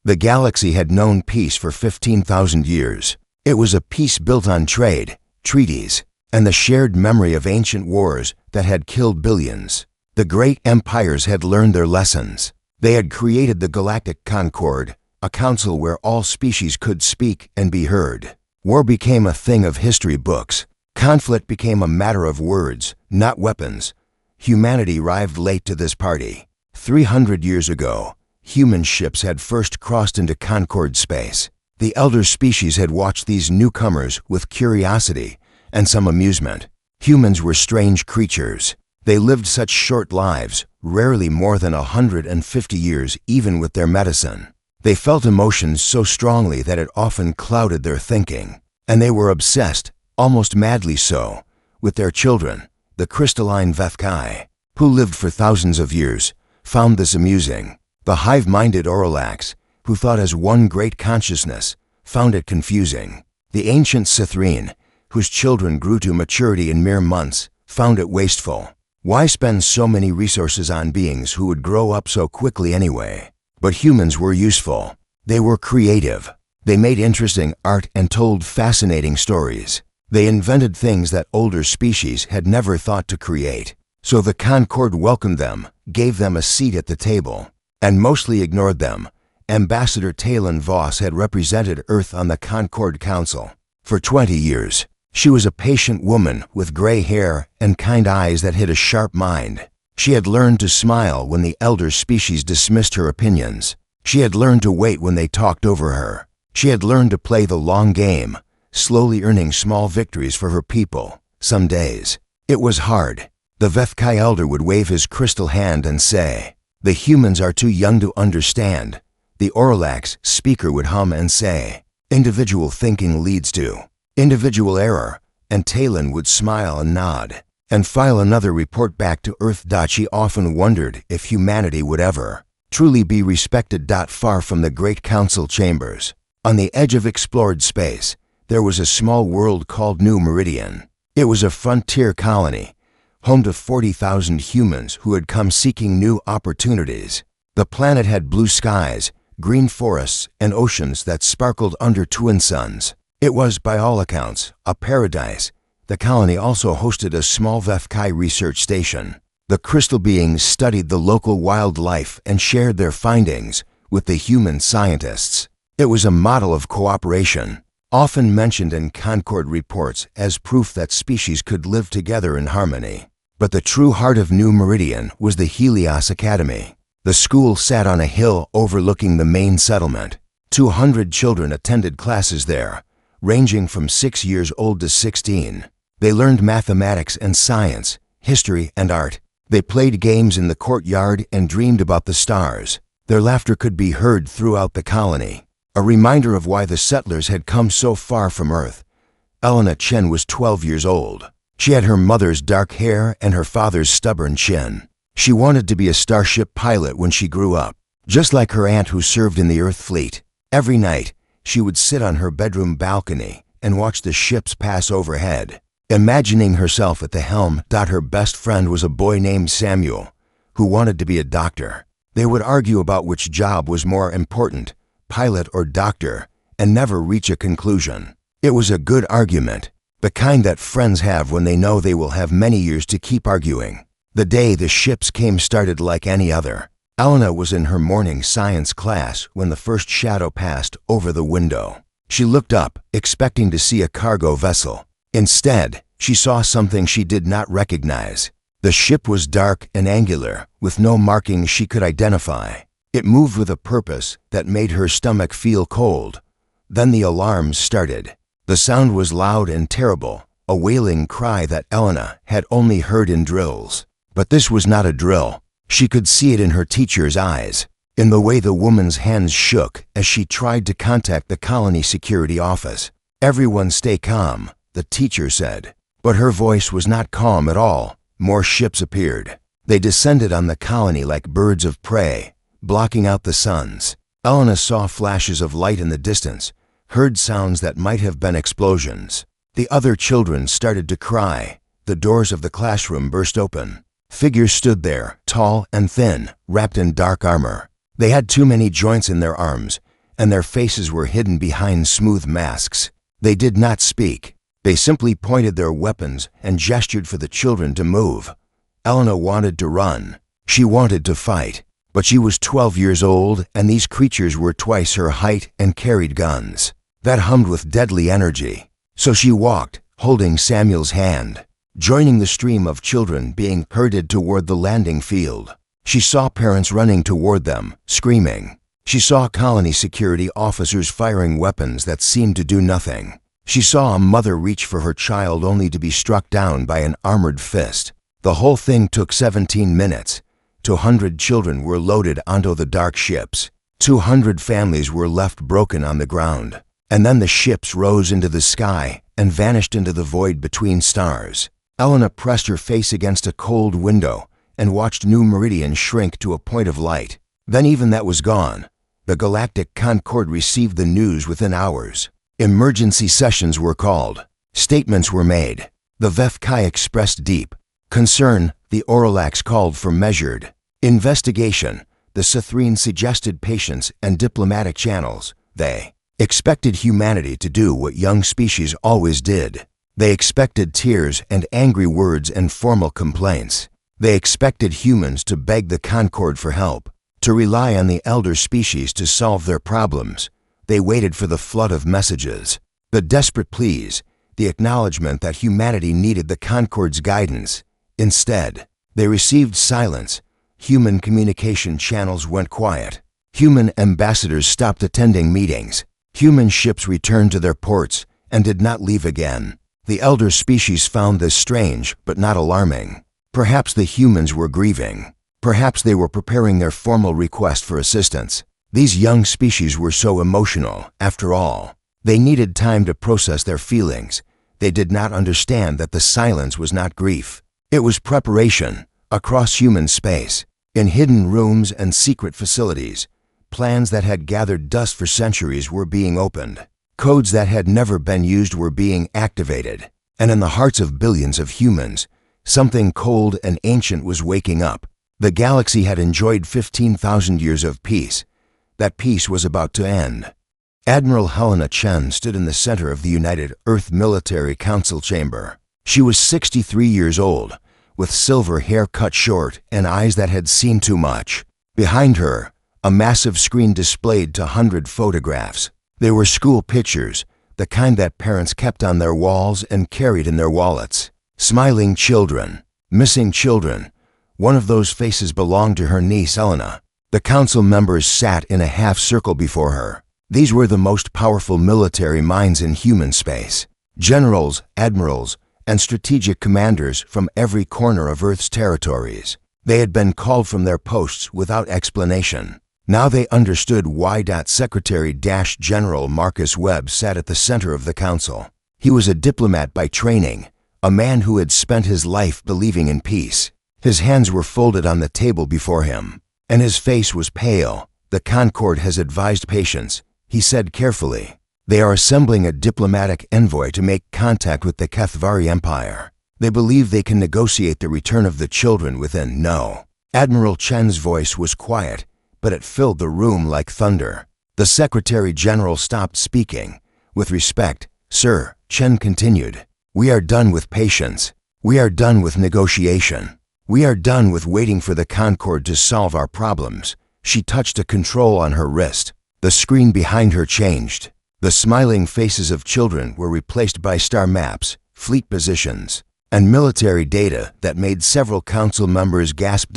The galaxy had known peace for 15,000 years. It was a peace built on trade, treaties, and the shared memory of ancient wars that had killed billions. The great empires had learned their lessons. They had created the Galactic Concord, a council where all species could speak and be heard. War became a thing of history books. Conflict became a matter of words, not weapons. Humanity arrived late to this party. 300 years ago, human ships had first crossed into Concord space. The elder species had watched these newcomers with curiosity and some amusement. Humans were strange creatures. They lived such short lives, rarely more than 150 years even with their medicine. They felt emotions so strongly that it often clouded their thinking. And they were obsessed, almost madly so, with their children, the crystalline Vethkai, who lived for thousands of years, found this amusing. The hive-minded Orlax, who thought as one great consciousness, found it confusing. The ancient Cythrine, whose children grew to maturity in mere months, found it wasteful. Why spend so many resources on beings who would grow up so quickly anyway? But humans were useful. They were creative. They made interesting art and told fascinating stories. They invented things that older species had never thought to create. So the Concord welcomed them, gave them a seat at the table, and mostly ignored them. Ambassador Talon Voss had represented Earth on the Concord Council. For 20 years, she was a patient woman with gray hair and kind eyes that hid a sharp mind. She had learned to smile when the elder species dismissed her opinions. She had learned to wait when they talked over her. She had learned to play the long game, slowly earning small victories for her people. Some days, it was hard. The Vethkai elder would wave his crystal hand and say, "The humans are too young to understand." The Orlax speaker would hum and say, "Individual thinking leads to individual error," and Talon would smile and nod, and file another report back to Earth. She often wondered if humanity would ever truly be respected. Far from the great council chambers, on the edge of explored space, there was a small world called New Meridian. It was a frontier colony, home to 40,000 humans who had come seeking new opportunities. The planet had blue skies, green forests, and oceans that sparkled under twin suns. It was, by all accounts, a paradise. The colony also hosted a small Vethkai research station. The crystal beings studied the local wildlife and shared their findings with the human scientists. It was a model of cooperation, often mentioned in Concord reports as proof that species could live together in harmony. But the true heart of New Meridian was the Helios Academy. The school sat on a hill overlooking the main settlement. 200 children attended classes there, ranging from 6 years old to 16. They learned mathematics and science, history and art. They played games in the courtyard and dreamed about the stars. Their laughter could be heard throughout the colony, a reminder of why the settlers had come so far from Earth. Elena Chen was 12 years old. She had her mother's dark hair and her father's stubborn chin. She wanted to be a starship pilot when she grew up, just like her aunt who served in the Earth fleet. Every night, she would sit on her bedroom balcony and watch the ships pass overhead, imagining herself at the helm. Her best friend was a boy named Samuel, who wanted to be a doctor. They would argue about which job was more important, pilot or doctor, and never reach a conclusion. It was a good argument, the kind that friends have when they know they will have many years to keep arguing. The day the ships came started like any other. Elena was in her morning science class when the first shadow passed over the window. She looked up, expecting to see a cargo vessel. Instead, she saw something she did not recognize. The ship was dark and angular, with no markings she could identify. It moved with a purpose that made her stomach feel cold. Then the alarms started. The sound was loud and terrible, a wailing cry that Elena had only heard in drills. But this was not a drill. She could see it in her teacher's eyes, in the way the woman's hands shook as she tried to contact the colony security office. "Everyone stay calm," the teacher said. But her voice was not calm at all. More ships appeared. They descended on the colony like birds of prey, blocking out the suns. Elena saw flashes of light in the distance, heard sounds that might have been explosions. The other children started to cry. The doors of the classroom burst open. Figures stood there, tall and thin, wrapped in dark armor. They had too many joints in their arms, and their faces were hidden behind smooth masks. They did not speak. They simply pointed their weapons and gestured for the children to move. Elena wanted to run. She wanted to fight. But she was 12 years old, and these creatures were twice her height and carried guns that hummed with deadly energy. So she walked, holding Samuel's hand, joining the stream of children being herded toward the landing field. She saw parents running toward them, screaming. She saw colony security officers firing weapons that seemed to do nothing. She saw a mother reach for her child only to be struck down by an armored fist. The whole thing took 17 minutes. 200 children were loaded onto the dark ships. 200 families were left broken on the ground. And then the ships rose into the sky and vanished into the void between stars. Elena pressed her face against a cold window and watched New Meridian shrink to a point of light. Then even that was gone. The Galactic Concorde received the news within hours. Emergency sessions were called. Statements were made. The Vefkai expressed deep concern. The Orlax called for measured investigation. The Sithrine suggested patience and diplomatic channels. They expected humanity to do what young species always did. They expected tears and angry words and formal complaints. They expected humans to beg the Concorde for help, to rely on the elder species to solve their problems. They waited for the flood of messages, the desperate pleas, the acknowledgement that humanity needed the Concorde's guidance. Instead, they received silence. Human communication channels went quiet. Human ambassadors stopped attending meetings. Human ships returned to their ports and did not leave again. The elder species found this strange but not alarming. Perhaps the humans were grieving. Perhaps they were preparing their formal request for assistance. These young species were so emotional, after all. They needed time to process their feelings. They did not understand that the silence was not grief. It was preparation. Across human space, in hidden rooms and secret facilities, plans that had gathered dust for centuries were being opened. Codes that had never been used were being activated. And in the hearts of billions of humans, something cold and ancient was waking up. The galaxy had enjoyed 15,000 years of peace. That peace was about to end. Admiral Helena Chen stood in the center of the United Earth Military Council chamber. She was 63 years old, with silver hair cut short and eyes that had seen too much. Behind her, a massive screen displayed 200 photographs. They were school pictures, the kind that parents kept on their walls and carried in their wallets. Smiling children, missing children. One of those faces belonged to her niece Elena. The council members sat in a half-circle before her. These were the most powerful military minds in human space. Generals, admirals, and strategic commanders from every corner of Earth's territories. They had been called from their posts without explanation. Now they understood why. Secretary-General Marcus Webb sat at the center of the council. He was a diplomat by training, a man who had spent his life believing in peace. His hands were folded on the table before him, and his face was pale. The Concorde has advised patience, he said carefully. They are assembling a diplomatic envoy to make contact with the Kethvari Empire. They believe they can negotiate the return of the children within no. Admiral Chen's voice was quiet, but it filled the room like thunder. The Secretary-General stopped speaking. With respect, sir, Chen continued, we are done with patience. We are done with negotiation. We are done with waiting for the Concorde to solve our problems. She touched a control on her wrist. The screen behind her changed. The smiling faces of children were replaced by star maps, fleet positions, and military data that made several council members gasp.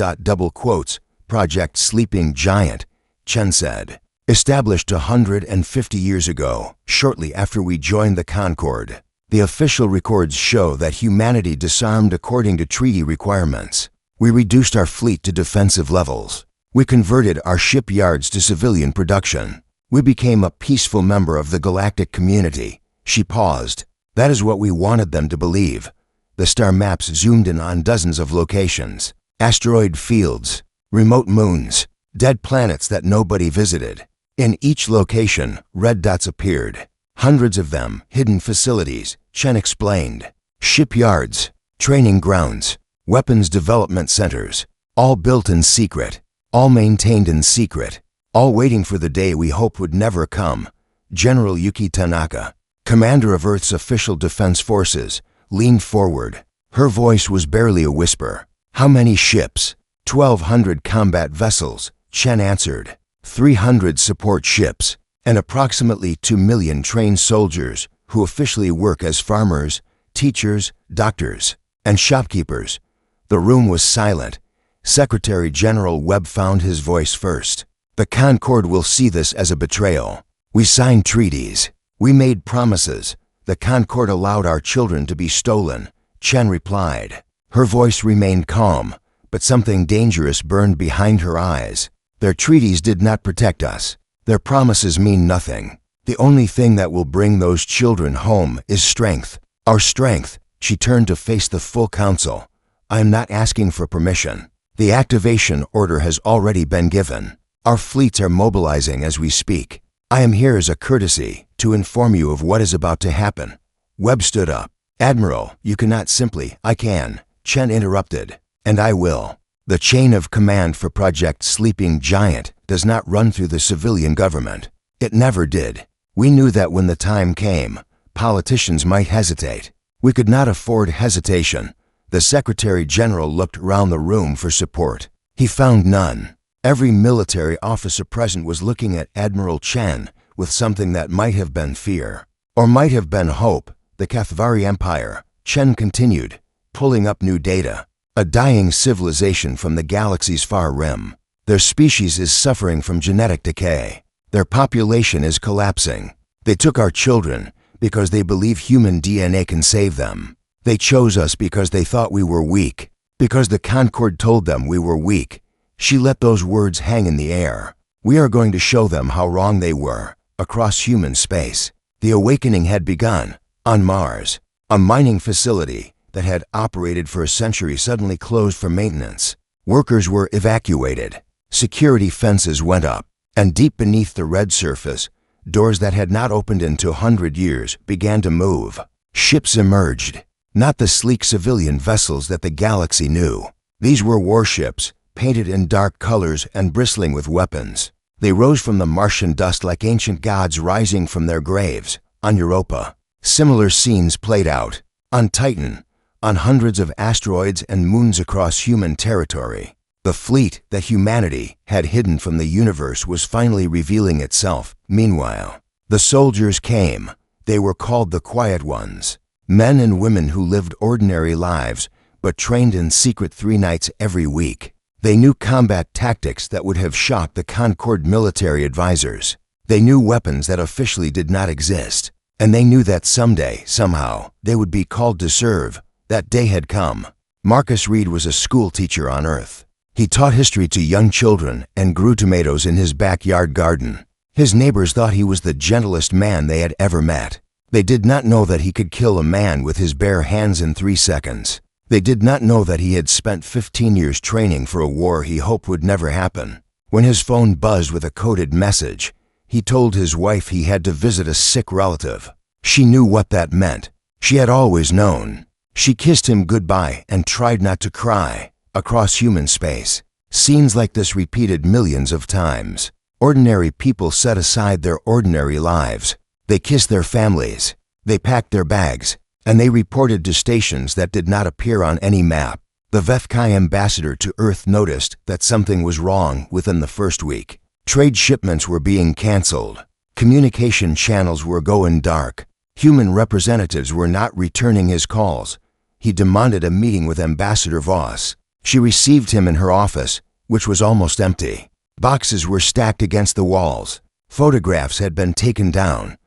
Project Sleeping Giant, Chen said, established 150 years ago, shortly after we joined the Concorde. The official records show that humanity disarmed according to treaty requirements. We reduced our fleet to defensive levels. We converted our shipyards to civilian production. We became a peaceful member of the galactic community. She paused. That is what we wanted them to believe. The star maps zoomed in on dozens of locations. Asteroid fields, remote moons, dead planets that nobody visited. In each location, red dots appeared. Hundreds of them, hidden facilities, Chen explained. Shipyards, training grounds, weapons development centers, all built in secret, all maintained in secret. all waiting for the day we hoped would never come. General Yuki Tanaka, commander of Earth's official defense forces, leaned forward. Her voice was barely a whisper. "How many ships?" 1,200 combat vessels, Chen answered. 300 support ships, and approximately 2 million trained soldiers who officially work as farmers, teachers, doctors, and shopkeepers. The room was silent. Secretary General Webb found his voice first. "The Concord will see this as a betrayal. We signed treaties. We made promises. The Concord allowed our children to be stolen," Chen replied. Her voice remained calm, but something dangerous burned behind her eyes. "Their treaties did not protect us. Their promises mean nothing. The only thing that will bring those children home is strength. Our strength." She turned to face the full council. "I am not asking for permission. The activation order has already been given. Our fleets are mobilizing as we speak. I am here as a courtesy to inform you of what is about to happen." Webb stood up. "Admiral, you cannot simply—" "I can," Chen interrupted, "and I will. The chain of command for Project Sleeping Giant does not run through the civilian government. It never did. We knew that when the time came, politicians might hesitate. We could not afford hesitation." The Secretary General looked around the room for support. He found none. Every military officer present was looking at Admiral Chen with something that might have been fear, or might have been hope. "The Kathvari Empire," Chen continued, pulling up new data. "A dying civilization from the galaxy's far rim. Their species is suffering from genetic decay. Their population is collapsing. They took our children because they believe human DNA can save them. They chose us because they thought we were weak, because the Concord told them we were weak." She let those words hang in the air. "We are going to show them how wrong they were." Across human space, the awakening had begun. On Mars, a mining facility that had operated for a century suddenly closed for maintenance. Workers were evacuated. Security fences went up, and deep beneath the red surface, doors that had not opened in 200 years began to move. Ships emerged, not the sleek civilian vessels that the galaxy knew. These were warships, painted in dark colors and bristling with weapons. They rose from the Martian dust like ancient gods rising from their graves. On Europa, similar scenes played out. On Titan, on hundreds of asteroids and moons across human territory, the fleet that humanity had hidden from the universe was finally revealing itself. Meanwhile, the soldiers came. They were called the Quiet Ones, men and women who lived ordinary lives but trained in secret 3 nights every week. They knew combat tactics that would have shocked the Concord military advisors. They knew weapons that officially did not exist. And they knew that someday, somehow, they would be called to serve. That day had come. Marcus Reed was a school teacher on Earth. He taught history to young children and grew tomatoes in his backyard garden. His neighbors thought he was the gentlest man they had ever met. They did not know that he could kill a man with his bare hands in 3 seconds. They did not know that he had spent 15 years training for a war he hoped would never happen. When his phone buzzed with a coded message, he told his wife he had to visit a sick relative. She knew what that meant. She had always known. She kissed him goodbye and tried not to cry. Across human space, scenes like this repeated millions of times. Ordinary people set aside their ordinary lives. They kissed their families. They packed their bags. And they reported to stations that did not appear on any map. The Vethkai ambassador to Earth noticed that something was wrong within the first week. Trade shipments were being canceled. Communication channels were going dark. Human representatives were not returning his calls. He demanded a meeting with Ambassador Voss. She received him in her office, which was almost empty. Boxes were stacked against the walls. Photographs had been taken down.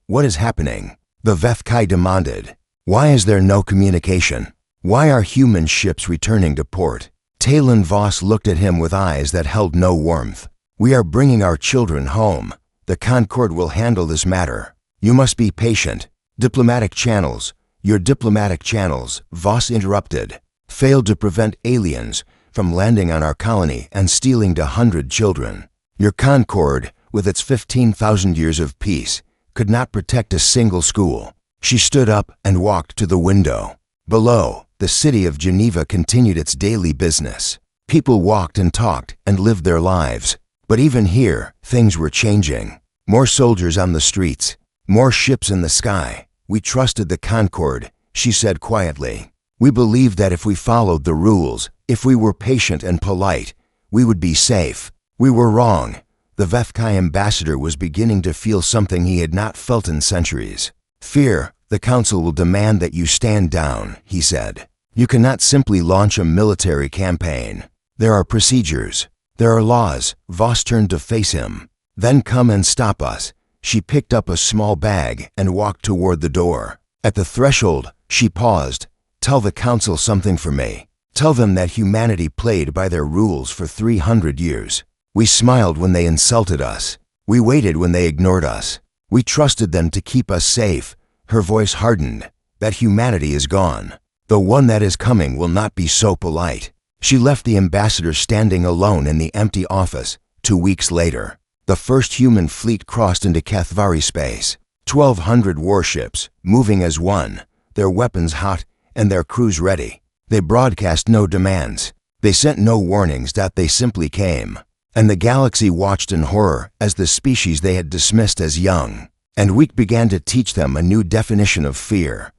"What is happening?" the Vethkai demanded. "Why is there no communication? Why are human ships returning to port?" Talon Voss looked at him with eyes that held no warmth. "We are bringing our children home. The Concord will handle this matter. You must be patient." "Diplomatic channels, your diplomatic channels," Voss interrupted, "failed to prevent aliens from landing on our colony and stealing 100 children. Your Concord, with its 15,000 years of peace, could not protect a single school." She stood up and walked to the window. Below, the city of Geneva continued its daily business. People walked and talked and lived their lives. But even here, things were changing. More soldiers on the streets, more ships in the sky. We trusted the Concorde, she said quietly. We believed that if we followed the rules, if we were patient and polite, we would be safe. We were wrong. The Vethkai ambassador was beginning to feel something he had not felt in centuries. Fear. The council will demand that you stand down, he said. You cannot simply launch a military campaign. There are procedures. There are laws. Voss turned to face him. Then come and stop us. She picked up a small bag and walked toward the door. At the threshold, she paused. Tell the council something for me. Tell them that humanity played by their rules for 300 years. We smiled when they insulted us. We waited when they ignored us. We trusted them to keep us safe. Her voice hardened. That humanity is gone. The one that is coming will not be so polite. She left the ambassador standing alone in the empty office. 2 weeks later, the first human fleet crossed into Cathvari space. 1,200 warships, moving as one, their weapons hot and their crews ready. They broadcast no demands. They sent no warnings. They simply came. And the galaxy watched in horror as the species they had dismissed as young and weak began to teach them a new definition of fear.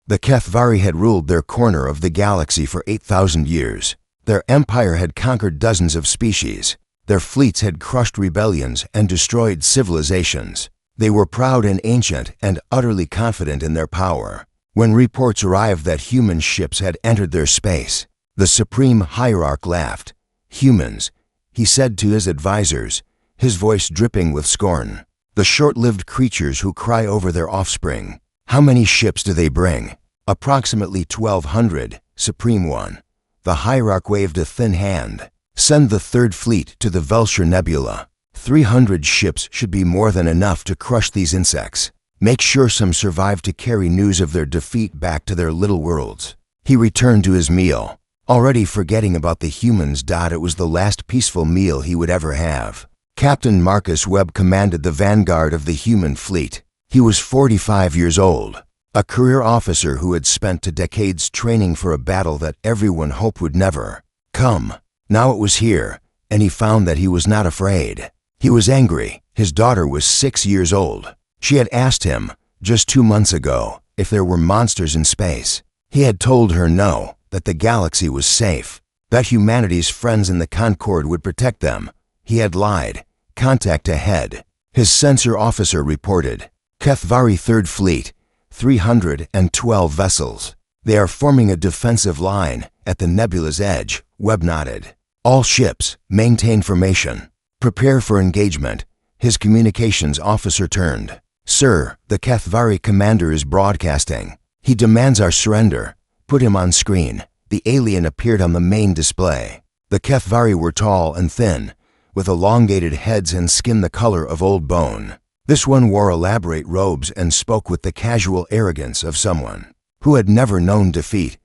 The Cathvari had ruled their corner of the galaxy for 8,000 years. Their empire had conquered dozens of species. Their fleets had crushed rebellions and destroyed civilizations. They were proud and ancient and utterly confident in their power. When reports arrived that human ships had entered their space, the supreme hierarch laughed. Humans, he said to his advisors, his voice dripping with scorn. The short-lived creatures who cry over their offspring. How many ships do they bring? Approximately 1,200, Supreme One. The hierarch waved a thin hand. Send the third fleet to the Velshire Nebula. 300 ships should be more than enough to crush these insects. Make sure some survive to carry news of their defeat back to their little worlds. He returned to his meal, already forgetting about the humans. It was the last peaceful meal he would ever have. Captain Marcus Webb commanded the vanguard of the human fleet. He was 45 years old, a career officer who had spent 2 decades training for a battle that everyone hoped would never come. Now it was here, and he found that he was not afraid. He was angry. His daughter was 6 years old. She had asked him, just 2 months ago, if there were monsters in space. He had told her no, that the galaxy was safe, that humanity's friends in the Concorde would protect them. He had lied. Contact ahead. His sensor officer reported. Cathvari Third Fleet, 312 vessels. They are forming a defensive line at the nebula's edge. Webb nodded. All ships, maintain formation. Prepare for engagement. His communications officer turned. Sir, the Cathvari commander is broadcasting. He demands our surrender. Put him on screen. The alien appeared on the main display. The Cathvari were tall and thin, with elongated heads and skin the color of old bone. This one wore elaborate robes and spoke with the casual arrogance of someone who had never known defeat.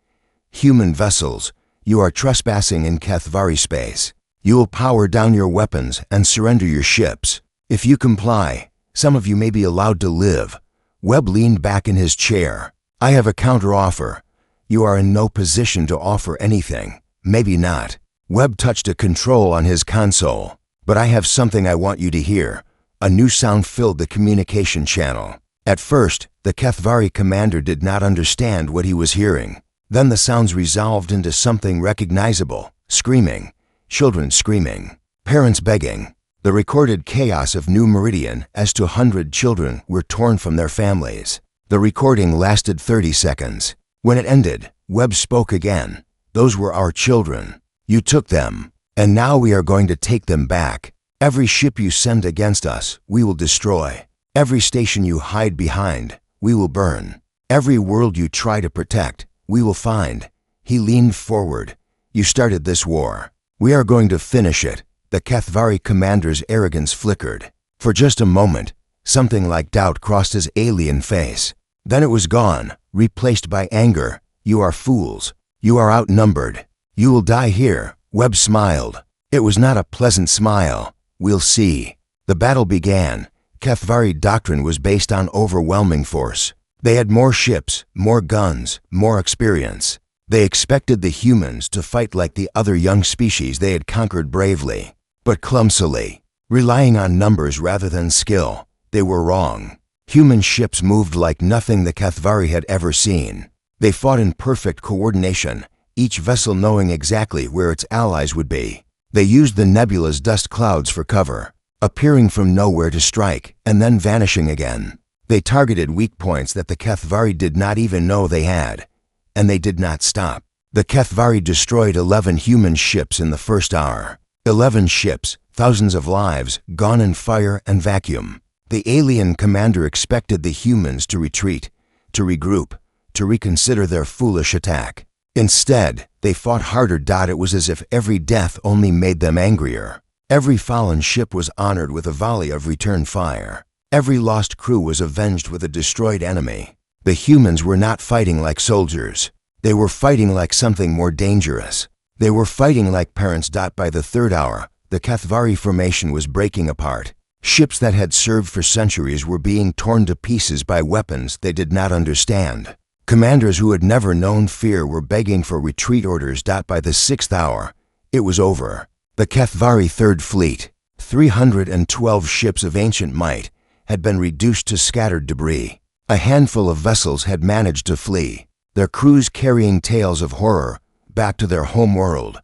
Human vessels, you are trespassing in Cathvari space. You will power down your weapons and surrender your ships. If you comply, some of you may be allowed to live. Webb leaned back in his chair. I have a counteroffer. You are in no position to offer anything. Maybe not. Webb touched a control on his console. But I have something I want you to hear. A new sound filled the communication channel. At first, the Cathvari commander did not understand what he was hearing. Then the sounds resolved into something recognizable. Screaming. Children screaming. Parents begging. The recorded chaos of New Meridian as 200 children were torn from their families. The recording lasted 30 seconds. When it ended, Webb spoke again. Those were our children. You took them, and now we are going to take them back. Every ship you send against us, we will destroy. Every station you hide behind, we will burn. Every world you try to protect, we will find. He leaned forward. You started this war. We are going to finish it. The Cathvari commander's arrogance flickered. For just a moment, something like doubt crossed his alien face. Then it was gone, replaced by anger. You are fools. You are outnumbered. You will die here. Webb smiled. It was not a pleasant smile. We'll see. The battle began. Cathvari doctrine was based on overwhelming force. They had more ships, more guns, more experience. They expected the humans to fight like the other young species they had conquered bravely, but clumsily. Relying on numbers rather than skill, they were wrong. Human ships moved like nothing the Kathvari had ever seen. They fought in perfect coordination, each vessel knowing exactly where its allies would be. They used the nebula's dust clouds for cover, appearing from nowhere to strike and then vanishing again. They targeted weak points that the Kathvari did not even know they had, and they did not stop. The Kathvari destroyed 11 human ships in the first hour. 11 ships, thousands of lives, gone in fire and vacuum. The alien commander expected the humans to retreat, to regroup, to reconsider their foolish attack. Instead, they fought harder. It was as if every death only made them angrier. Every fallen ship was honored with a volley of return fire. Every lost crew was avenged with a destroyed enemy. The humans were not fighting like soldiers. They were fighting like something more dangerous. They were fighting like parents. By the third hour, the Kathvari formation was breaking apart. Ships that had served for centuries were being torn to pieces by weapons they did not understand. Commanders who had never known fear were begging for retreat orders. By the sixth hour, it was over. The Kathvari Third Fleet, 312 ships of ancient might, had been reduced to scattered debris. A handful of vessels had managed to flee, their crews carrying tales of horror back to their home world.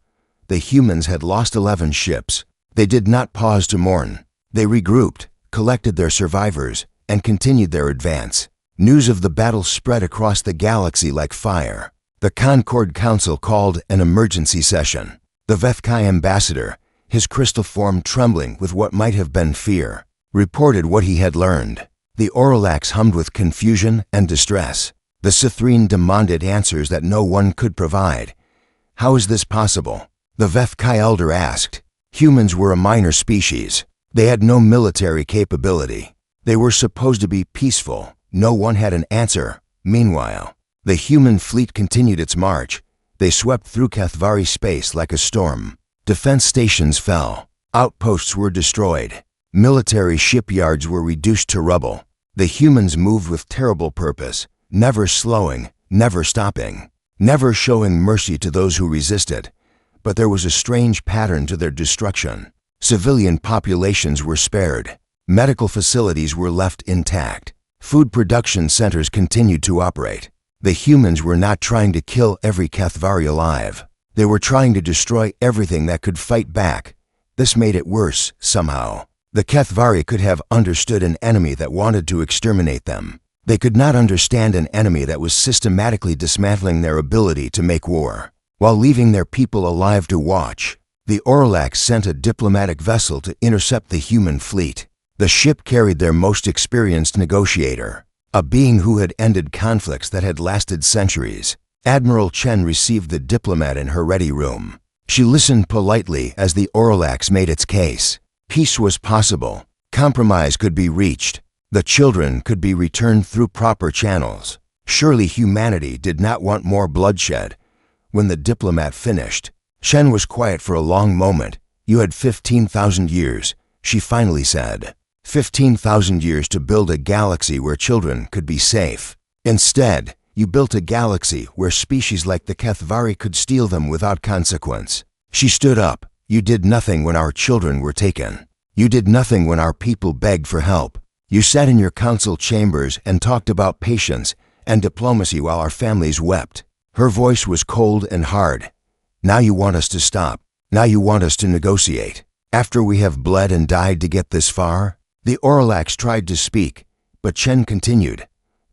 The humans had lost 11 ships. They did not pause to mourn. They regrouped, collected their survivors, and continued their advance. News of the battle spread across the galaxy like fire. The Concord Council called an emergency session. The Vethkai ambassador, his crystal form trembling with what might have been fear, reported what he had learned. The Orlax hummed with confusion and distress. The Sithrine demanded answers that no one could provide. How is this possible? The Vethkai elder asked. Humans were a minor species. They had no military capability. They were supposed to be peaceful. No one had an answer. Meanwhile, the human fleet continued its march. They swept through Kathvari space like a storm. Defense stations fell. Outposts were destroyed. Military shipyards were reduced to rubble. The humans moved with terrible purpose, never slowing, never stopping, never showing mercy to those who resisted. But there was a strange pattern to their destruction. Civilian populations were spared. Medical facilities were left intact. Food production centers continued to operate. The humans were not trying to kill every Kathvari alive. They were trying to destroy everything that could fight back. This made it worse, somehow. The Kathvari could have understood an enemy that wanted to exterminate them. They could not understand an enemy that was systematically dismantling their ability to make war, while leaving their people alive to watch. The Orlax sent a diplomatic vessel to intercept the human fleet. The ship carried their most experienced negotiator, a being who had ended conflicts that had lasted centuries. Admiral Chen received the diplomat in her ready room. She listened politely as the Orlax made its case. Peace was possible. Compromise could be reached. The children could be returned through proper channels. Surely humanity did not want more bloodshed. When the diplomat finished, Chen was quiet for a long moment. You had 15,000 years, she finally said. 15,000 years to build a galaxy where children could be safe. Instead, you built a galaxy where species like the Kathvari could steal them without consequence. She stood up. You did nothing when our children were taken. You did nothing when our people begged for help. You sat in your council chambers and talked about patience and diplomacy while our families wept. Her voice was cold and hard. Now you want us to stop. Now you want us to negotiate. After we have bled and died to get this far? The Orlax tried to speak, but Chen continued.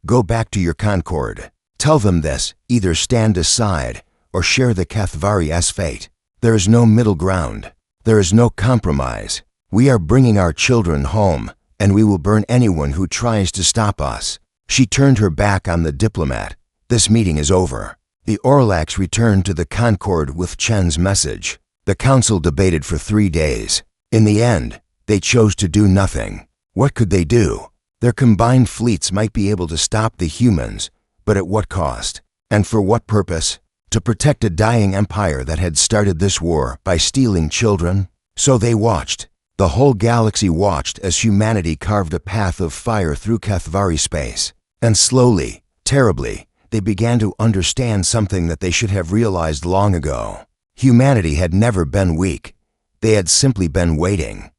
Go back to your Concord. Tell them this, either stand aside or share the Kathvari's fate. There is no middle ground. There is no compromise. We are bringing our children home, and we will burn anyone who tries to stop us. She turned her back on the diplomat. This meeting is over. The Orlax returned to the Concord with Chen's message. The council debated for 3 days. In the end, they chose to do nothing. What could they do? Their combined fleets might be able to stop the humans, but at what cost? And for what purpose? To protect a dying empire that had started this war by stealing children? So they watched. The whole galaxy watched as humanity carved a path of fire through Kathvari space. And slowly, terribly, they began to understand something that they should have realized long ago. Humanity had never been weak. They had simply been waiting.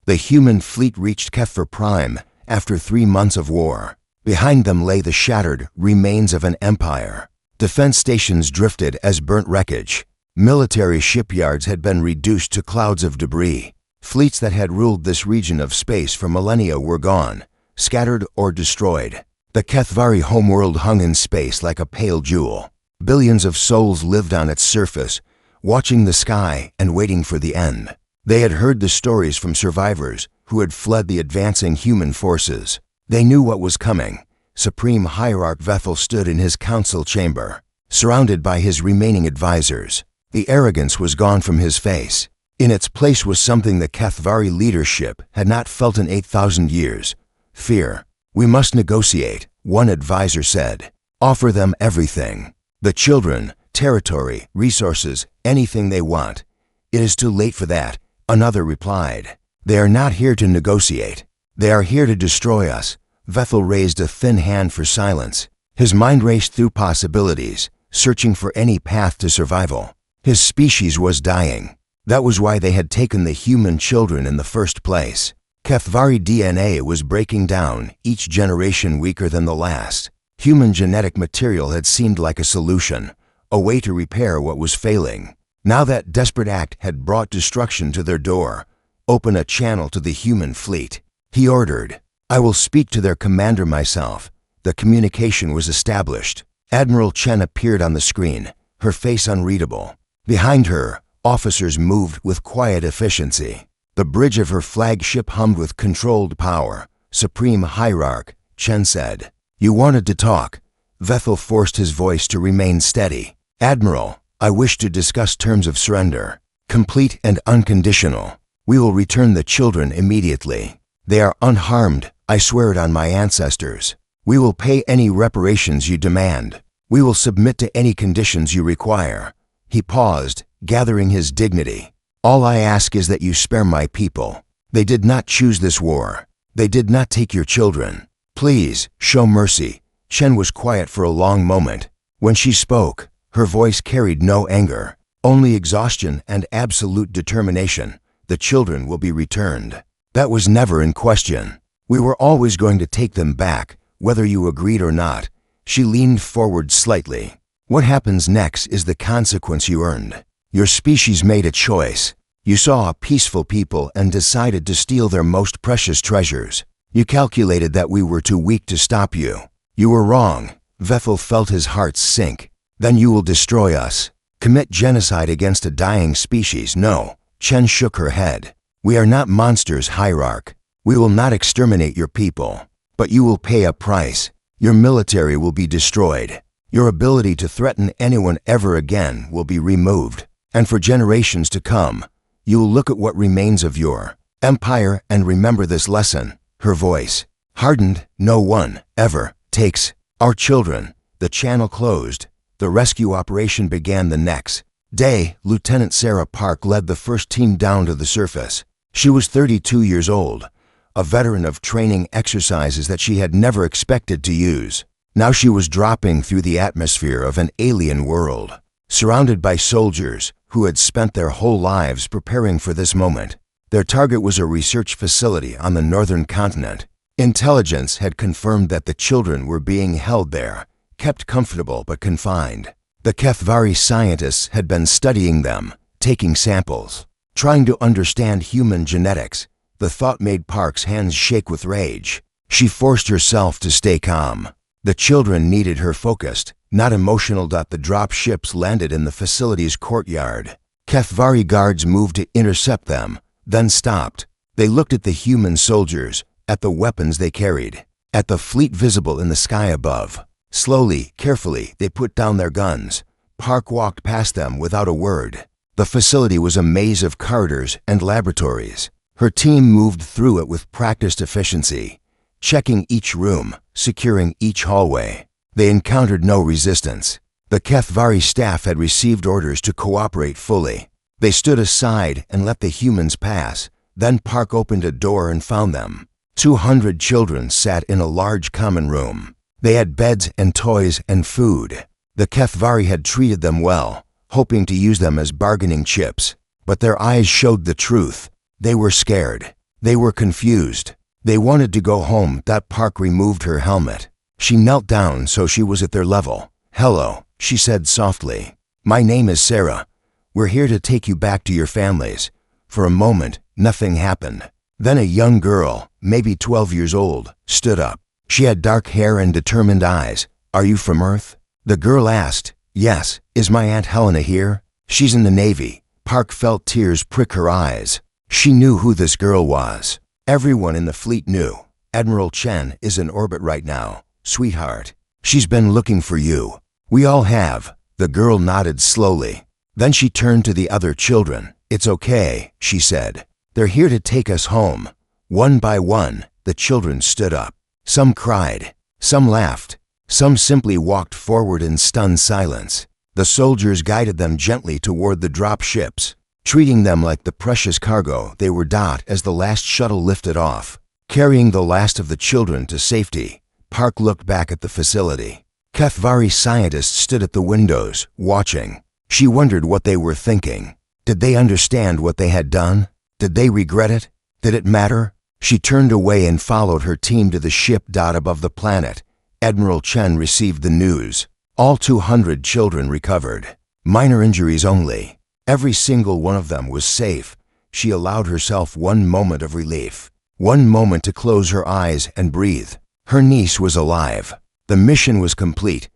The human fleet reached Kefir Prime after 3 months of war. Behind them lay the shattered remains of an empire. Defense stations drifted as burnt wreckage. Military shipyards had been reduced to clouds of debris. Fleets that had ruled this region of space for millennia were gone, scattered or destroyed. The Kethvari homeworld hung in space like a pale jewel. Billions of souls lived on its surface, watching the sky and waiting for the end. They had heard the stories from survivors who had fled the advancing human forces. They knew what was coming. Supreme Hierarch Vethel stood in his council chamber, surrounded by his remaining advisors. The arrogance was gone from his face. In its place was something the Kethvari leadership had not felt in 8,000 years: fear. "We must negotiate," one advisor said. "Offer them everything. The children, territory, resources, anything they want." "It is too late for that," another replied. "They are not here to negotiate. They are here to destroy us." Vethel raised a thin hand for silence. His mind raced through possibilities, searching for any path to survival. His species was dying. That was why they had taken the human children in the first place. Kethvari DNA was breaking down, each generation weaker than the last. Human genetic material had seemed like a solution, a way to repair what was failing. Now that desperate act had brought destruction to their door. "Open a channel to the human fleet," he ordered. "I will speak to their commander myself." The communication was established. Admiral Chen appeared on the screen, her face unreadable. Behind her, officers moved with quiet efficiency. The bridge of her flagship hummed with controlled power. "Supreme Hierarch," Chen said. "You wanted to talk." Vethel forced his voice to remain steady. "Admiral, I wish to discuss terms of surrender. Complete and unconditional. We will return the children immediately. They are unharmed. I swear it on my ancestors. We will pay any reparations you demand. We will submit to any conditions you require." He paused, gathering his dignity. "All I ask is that you spare my people. They did not choose this war. They did not take your children. Please, show mercy." Chen was quiet for a long moment. When she spoke, her voice carried no anger, only exhaustion and absolute determination. "The children will be returned. That was never in question. We were always going to take them back, whether you agreed or not." She leaned forward slightly. "What happens next is the consequence you earned. Your species made a choice. You saw a peaceful people and decided to steal their most precious treasures. You calculated that we were too weak to stop you. You were wrong." Vethel felt his heart sink. "Then you will destroy us. Commit genocide against a dying species." "No." Chen shook her head. "We are not monsters, Hierarch. We will not exterminate your people. But you will pay a price. Your military will be destroyed. Your ability to threaten anyone ever again will be removed. And for generations to come, you will look at what remains of your empire and remember this lesson." Her voice hardened. "No one ever takes our children." The channel closed. The rescue operation began the next day. Lieutenant Sarah Park led the first team down to the surface. She was 32 years old, a veteran of training exercises that she had never expected to use. Now she was dropping through the atmosphere of an alien world, surrounded by soldiers who had spent their whole lives preparing for this moment. Their target was a research facility on the northern continent. Intelligence had confirmed that the children were being held there, kept comfortable but confined. The Kethvari scientists had been studying them, taking samples, trying to understand human genetics. The thought made Park's hands shake with rage. She forced herself to stay calm. The children needed her focused, not emotional. The drop ships landed in the facility's courtyard. Kethvari guards moved to intercept them, then stopped. They looked at the human soldiers, at the weapons they carried, at the fleet visible in the sky above. Slowly, carefully, they put down their guns. Park walked past them without a word. The facility was a maze of corridors and laboratories. Her team moved through it with practiced efficiency, checking each room, securing each hallway. They encountered no resistance. The Kethvari staff had received orders to cooperate fully. They stood aside and let the humans pass. Then Park opened a door and found them. 200 children sat in a large common room. They had beds and toys and food. The Kethvari had treated them well, hoping to use them as bargaining chips. But their eyes showed the truth. They were scared. They were confused. They wanted to go home. Park removed her helmet. She knelt down so she was at their level. "Hello," she said softly. "My name is Sarah. We're here to take you back to your families." For a moment, nothing happened. Then a young girl, maybe 12 years old, stood up. She had dark hair and determined eyes. "Are you from Earth?" The girl asked. "Yes. Is my Aunt Helena here?" "She's in the Navy." Park felt tears prick her eyes. She knew who this girl was. Everyone in the fleet knew. "Admiral Chen is in orbit right now, sweetheart. She's been looking for you." "We all have." The girl nodded slowly. Then she turned to the other children. "It's okay," she said. "They're here to take us home." One by one, the children stood up. Some cried. Some laughed. Some simply walked forward in stunned silence. The soldiers guided them gently toward the drop ships, treating them like the precious cargo they were. As the last shuttle lifted off, carrying the last of the children to safety, Park looked back at the facility. HFY scientists stood at the windows, watching. She wondered what they were thinking. Did they understand what they had done? Did they regret it? Did it matter? She turned away and followed her team to the ship. Above the planet, Admiral Chen received the news. All 200 children recovered. Minor injuries only. Every single one of them was safe. She allowed herself one moment of relief. One moment to close her eyes and breathe. Her niece was alive. The mission was complete.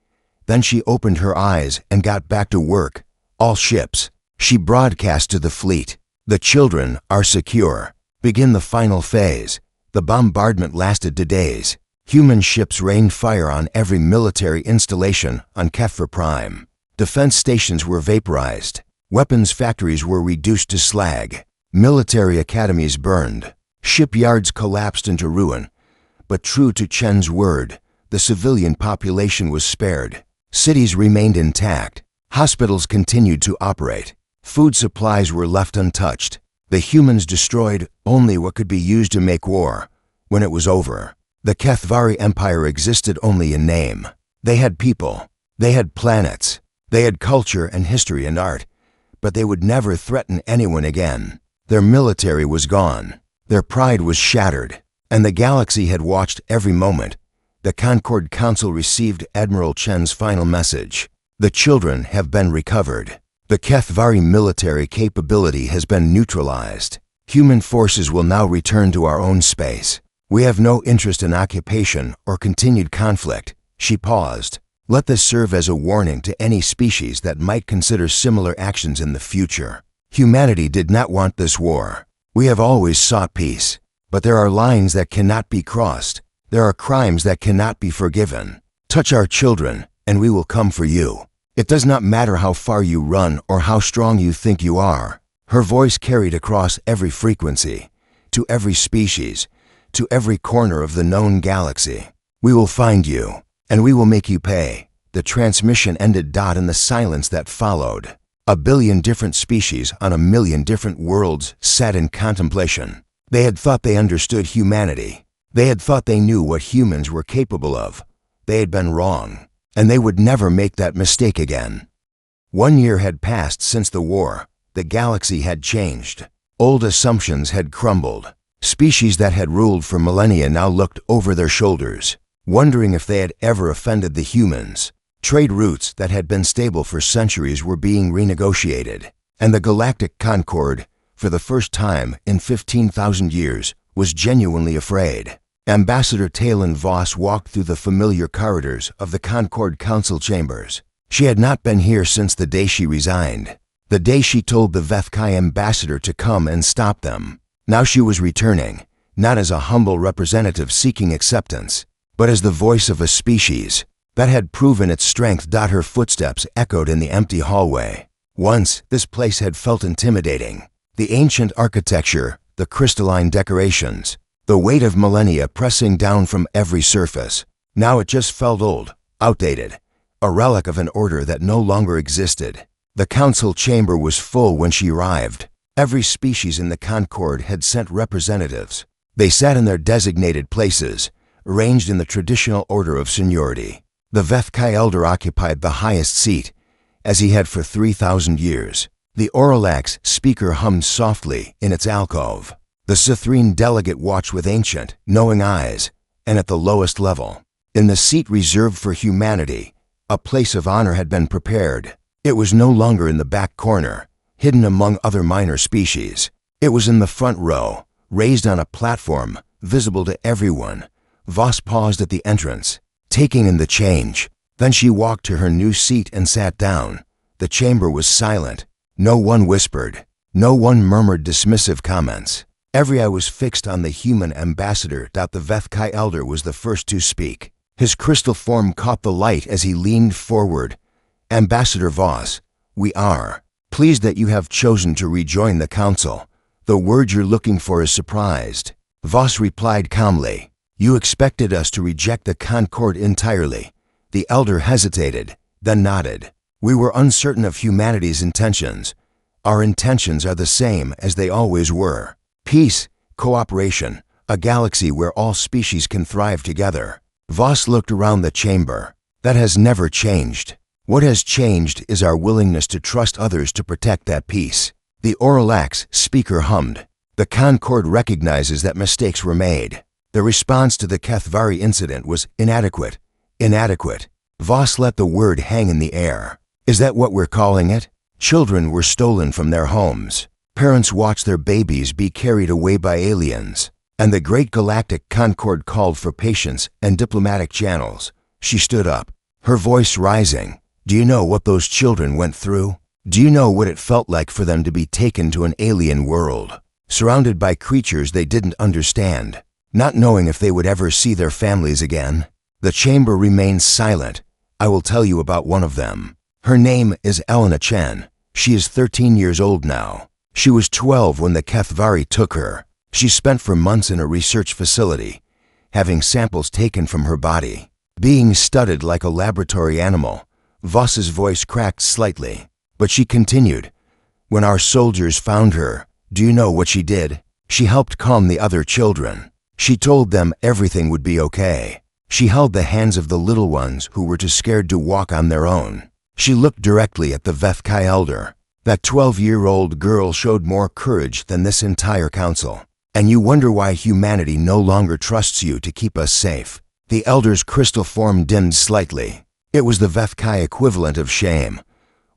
Then she opened her eyes and got back to work. "All ships," she broadcast to the fleet. "The children are secure. Begin the final phase." The bombardment lasted 2 days. Human ships rained fire on every military installation on Kefir Prime. Defense stations were vaporized. Weapons factories were reduced to slag. Military academies burned. Shipyards collapsed into ruin. But true to Chen's word, the civilian population was spared. Cities remained intact. Hospitals continued to operate. Food supplies were left untouched. The humans destroyed only what could be used to make war. When it was over, the HFY Empire existed only in name. They had people. They had planets. They had culture and history and art. But they would never threaten anyone again. Their military was gone. Their pride was shattered. And the galaxy had watched every moment. The Concord Council received Admiral Chen's final message. "The children have been recovered. The HFY military capability has been neutralized. Human forces will now return to our own space. We have no interest in occupation or continued conflict." She paused. "Let this serve as a warning to any species that might consider similar actions in the future. Humanity did not want this war. We have always sought peace. But there are lines that cannot be crossed. There are crimes that cannot be forgiven. Touch our children, and we will come for you. It does not matter how far you run or how strong you think you are." Her voice carried across every frequency, to every species, to every corner of the known galaxy. "We will find you, and we will make you pay." The transmission ended. In the silence that followed, 1 billion different species on 1 million different worlds sat in contemplation. They had thought they understood humanity. They had thought they knew what humans were capable of. They had been wrong, and they would never make that mistake again. 1 year had passed since the war. The galaxy had changed. Old assumptions had crumbled. Species that had ruled for millennia now looked over their shoulders, wondering if they had ever offended the humans. Trade routes that had been stable for centuries were being renegotiated, and the Galactic Concord, for the first time in 15,000 years, was genuinely afraid. Ambassador Talon Voss walked through the familiar corridors of the Concord Council chambers. She had not been here since the day she resigned, the day she told the HFY ambassador to come and stop them. Now she was returning, not as a humble representative seeking acceptance, but as the voice of a species that had proven its strength. Her footsteps echoed in the empty hallway. Once, this place had felt intimidating. The ancient architecture, the crystalline decorations, the weight of millennia pressing down from every surface. Now it just felt old, outdated, a relic of an order that no longer existed. The council chamber was full when she arrived. Every species in the Concord had sent representatives. They sat in their designated places, arranged in the traditional order of seniority. The HFY elder occupied the highest seat, as he had for 3,000 years. The Aurillax speaker hummed softly in its alcove. The Sithrine delegate watched with ancient, knowing eyes, and at the lowest level. In the seat reserved for humanity, a place of honor had been prepared. It was no longer in the back corner, hidden among other minor species. It was in the front row, raised on a platform, visible to everyone. Voss paused at the entrance, taking in the change. Then she walked to her new seat and sat down. The chamber was silent. No one whispered. No one murmured dismissive comments. Every eye was fixed on the human ambassador. The Vethkai elder was the first to speak. His crystal form caught the light as he leaned forward. Ambassador Voss, we are pleased that you have chosen to rejoin the council. The word you're looking for is surprised. Voss replied calmly. You expected us to reject the Concord entirely. The elder hesitated, then nodded. We were uncertain of humanity's intentions. Our intentions are the same as they always were. Peace, cooperation, a galaxy where all species can thrive together. Voss looked around the chamber. That has never changed. What has changed is our willingness to trust others to protect that peace. The Orlax speaker hummed. The Concord recognizes that mistakes were made. The response to the Kethvari incident was inadequate. Inadequate. Voss let the word hang in the air. Is that what we're calling it? Children were stolen from their homes. Parents watched their babies be carried away by aliens. And the great Galactic Concord called for patience and diplomatic channels. She stood up, her voice rising. Do you know what those children went through? Do you know what it felt like for them to be taken to an alien world, surrounded by creatures they didn't understand, not knowing if they would ever see their families again? The chamber remains silent. I will tell you about one of them. Her name is Elena Chen. She is 13 years old now. She was 12 when the Kethvari took her. She spent for months in a research facility, having samples taken from her body, being studied like a laboratory animal. Voss's voice cracked slightly, but she continued. When our soldiers found her, do you know what she did? She helped calm the other children. She told them everything would be okay. She held the hands of the little ones who were too scared to walk on their own. She looked directly at the Vethkai elder. That 12-year-old girl showed more courage than this entire council. And you wonder why humanity no longer trusts you to keep us safe. The elder's crystal form dimmed slightly. It was the Vethkai equivalent of shame.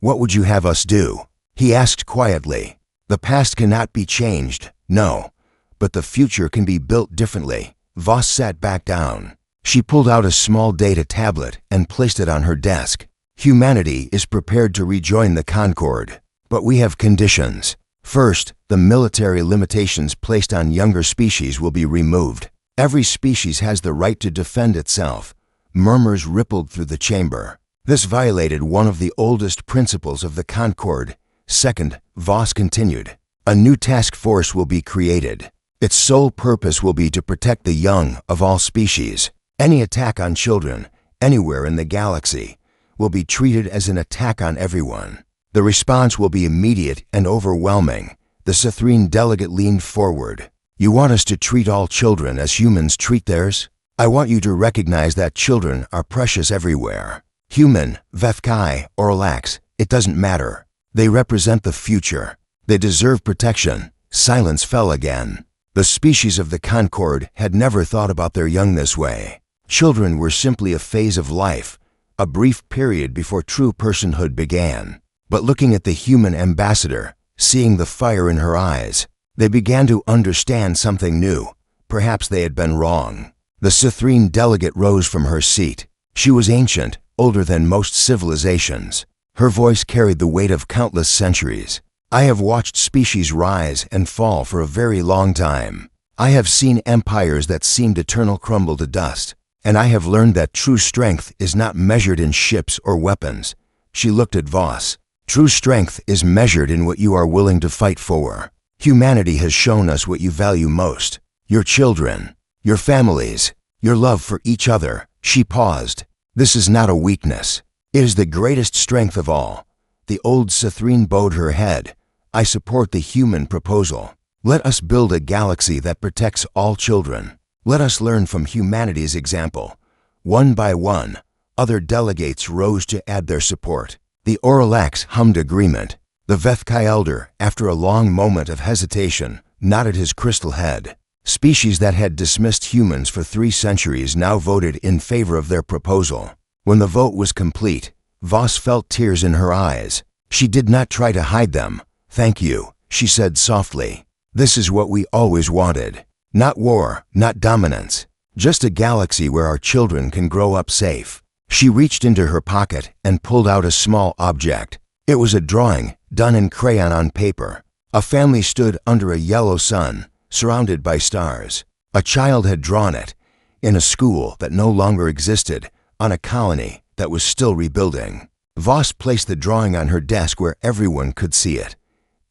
What would you have us do? He asked quietly. The past cannot be changed, no. But the future can be built differently. Voss sat back down. She pulled out a small data tablet and placed it on her desk. Humanity is prepared to rejoin the Concord. But we have conditions. First, the military limitations placed on younger species will be removed. Every species has the right to defend itself. Murmurs rippled through the chamber. This violated one of the oldest principles of the Concord. Second, Voss continued. A new task force will be created. Its sole purpose will be to protect the young of all species. Any attack on children, anywhere in the galaxy, will be treated as an attack on everyone. The response will be immediate and overwhelming. The Sithrine delegate leaned forward. You want us to treat all children as humans treat theirs? I want you to recognize that children are precious everywhere. Human, Vethkai, or Lax, it doesn't matter. They represent the future. They deserve protection. Silence fell again. The species of the Concord had never thought about their young this way. Children were simply a phase of life, a brief period before true personhood began. But looking at the human ambassador, seeing the fire in her eyes, they began to understand something new. Perhaps they had been wrong. The Sithrine delegate rose from her seat. She was ancient, older than most civilizations. Her voice carried the weight of countless centuries. I have watched species rise and fall for a very long time. I have seen empires that seemed eternal crumble to dust. And I have learned that true strength is not measured in ships or weapons. She looked at Voss. True strength is measured in what you are willing to fight for. Humanity has shown us what you value most. Your children, your families, your love for each other. She paused. This is not a weakness. It is the greatest strength of all. The old Sithrine bowed her head. I support the human proposal. Let us build a galaxy that protects all children. Let us learn from humanity's example. One by one, other delegates rose to add their support. The Orlax hummed agreement. The Vethkai elder, after a long moment of hesitation, nodded his crystal head. Species that had dismissed humans for 3 centuries now voted in favor of their proposal. When the vote was complete, Voss felt tears in her eyes. She did not try to hide them. "Thank you," she said softly. "This is what we always wanted. Not war, not dominance. Just a galaxy where our children can grow up safe." She reached into her pocket and pulled out a small object. It was a drawing, done in crayon on paper. A family stood under a yellow sun, surrounded by stars. A child had drawn it, in a school that no longer existed, on a colony that was still rebuilding. Voss placed the drawing on her desk where everyone could see it.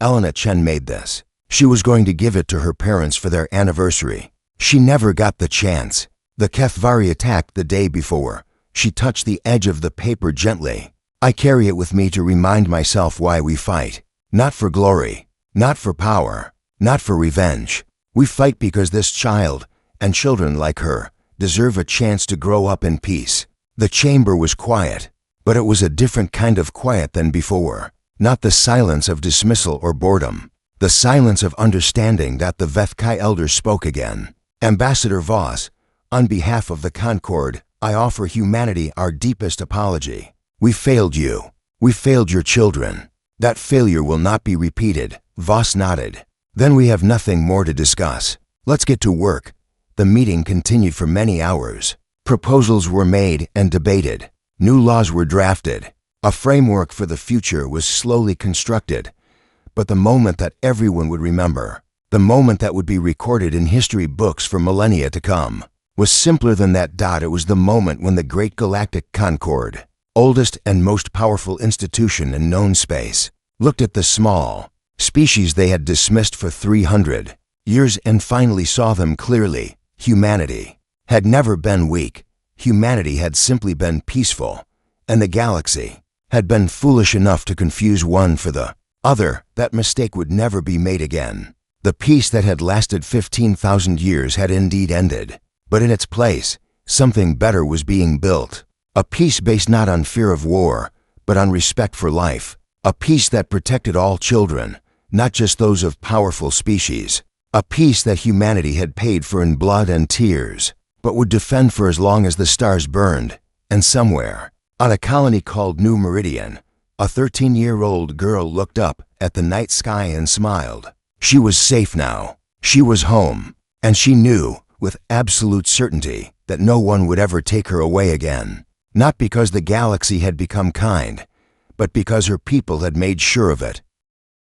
Elena Chen made this. She was going to give it to her parents for their anniversary. She never got the chance. The Kethvari attacked the day before. She touched the edge of the paper gently. "I carry it with me to remind myself why we fight. Not for glory, not for power, not for revenge. We fight because this child, and children like her, deserve a chance to grow up in peace." The chamber was quiet, but it was a different kind of quiet than before. Not the silence of dismissal or boredom. The silence of understanding that the Vethkai elder spoke again. "Ambassador Voss, on behalf of the Concord, I offer humanity our deepest apology. We failed you. We failed your children. That failure will not be repeated." Voss nodded. "Then we have nothing more to discuss. Let's get to work." The meeting continued for many hours. Proposals were made and debated. New laws were drafted. A framework for the future was slowly constructed. But the moment that everyone would remember, the moment that would be recorded in history books for millennia to come, was simpler than that. It was the moment when the great Galactic Concord, oldest and most powerful institution in known space, looked at the small species they had dismissed for 300 years and finally saw them clearly. Humanity had never been weak. Humanity had simply been peaceful, and the galaxy had been foolish enough to confuse one for the other. That mistake would never be made again. The peace that had lasted 15,000 years had indeed ended, but in its place, something better was being built. A peace based not on fear of war, but on respect for life. A peace that protected all children, not just those of powerful species. A peace that humanity had paid for in blood and tears, but would defend for as long as the stars burned. And somewhere, on a colony called New Meridian, a 13-year-old girl looked up at the night sky and smiled. She was safe now. She was home. And she knew, with absolute certainty, that no one would ever take her away again. Not because the galaxy had become kind, but because her people had made sure of it.